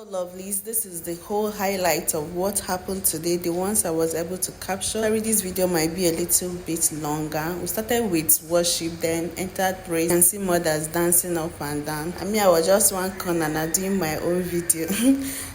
So lovelies, this is the whole highlight of what happened today, the ones I was able to capture. Sorry, this video might be a little bit longer. We started with worship, then entered praise. You can see mothers dancing up and down. I was just one corner and doing my own video.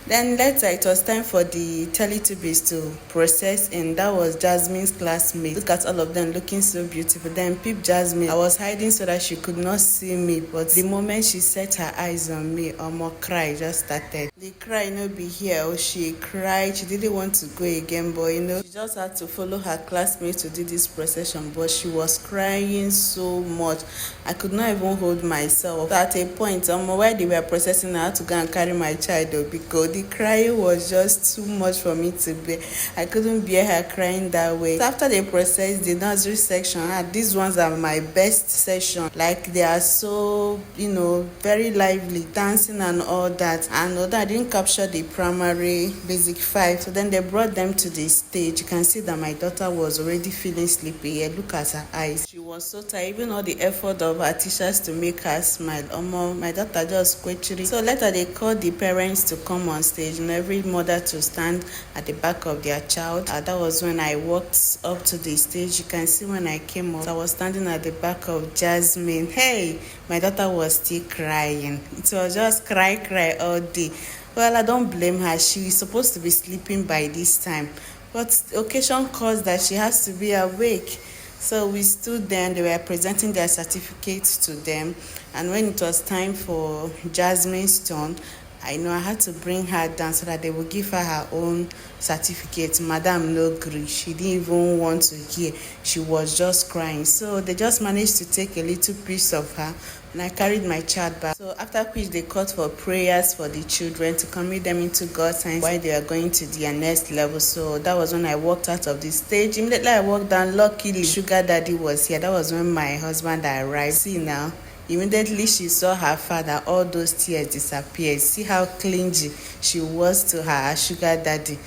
Then later it was time for the Teletubbies to process, and that was Jasmine's classmate. Look at all of them looking so beautiful. Then peep Jasmine. I was hiding so that she could not see me, but the moment she set her eyes on me, cry just started. The cry no be here. Oh, she cried. She didn't want to go again, but she just had to follow her classmates to do this procession. But she was crying so much. I could not even hold myself. So at a point, while they were processing, I had to go and carry my child though, because the crying was just too much for me to bear. I couldn't bear her crying that way. So after they processed the nursery section, these ones are my best section. Like, they are so very lively, dancing and all that. And although I didn't capture the primary basic 5, so then they brought them to the stage. You can see that my daughter was already feeling sleepy. Yeah, look at her eyes. She was so tired. Even all the effort of her teachers to make her smile, my daughter just quitted. So later they called the parents to come on stage, and every mother to stand at the back of their child. That was when I walked up to the stage. You can see when I came up, I was standing at the back of Jasmine. Hey, my daughter was still crying. It was just cry all day. Well, I don't blame her. She is supposed to be sleeping by this time, but the occasion caused that she has to be awake. So we stood there and they were presenting their certificates to them. And when it was time for Jasmine's turn, I had to bring her down so that they would give her her own certificate. Madam no gree. She didn't even want to hear. She was just crying. So they just managed to take a little piece of her, and I carried my child back. So after which they called for prayers for the children to commit them into God's hands while they are going to their next level. So that was when I walked out of the stage. Immediately I walked down, luckily Sugar Daddy was here. That was when my husband arrived. See now, immediately she saw her father, all those tears disappeared. See how clingy she was to her Sugar Daddy.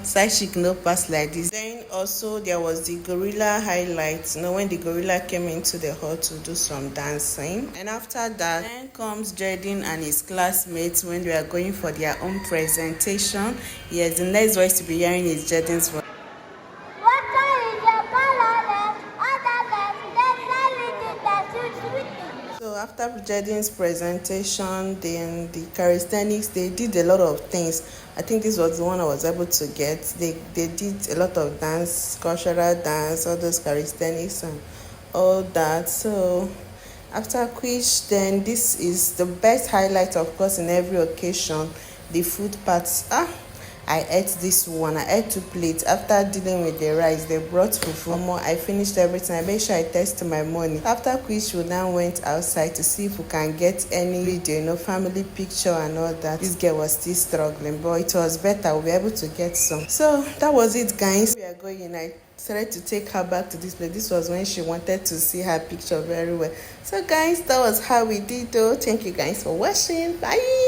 Side chick no pass like this. Then also there was the gorilla highlights. When the gorilla came into the hall to do some dancing. And after that, then comes Jaden and his classmates when they are going for their own presentation. Yes, the next voice to be hearing is Jaden's voice. So after Jaden's presentation, then the calisthenics, they did a lot of things. I think this was the one I was able to get. They did a lot of dance, cultural dance, all those calisthenics and all that. So after which, then this is the best highlight, of course, in every occasion, the food parts. I ate this one. I ate 2 plates. After dealing with the rice, they brought fufu. I finished everything. I made sure I tested my money. After which, we now went outside to see if we can get any video, family picture and all that. This girl was still struggling, but it was better. We were able to get some. So that was it, guys. We are going. I decided to take her back to this place. This was when she wanted to see her picture very well. So guys, that was how we did though. Thank you guys for watching. Bye.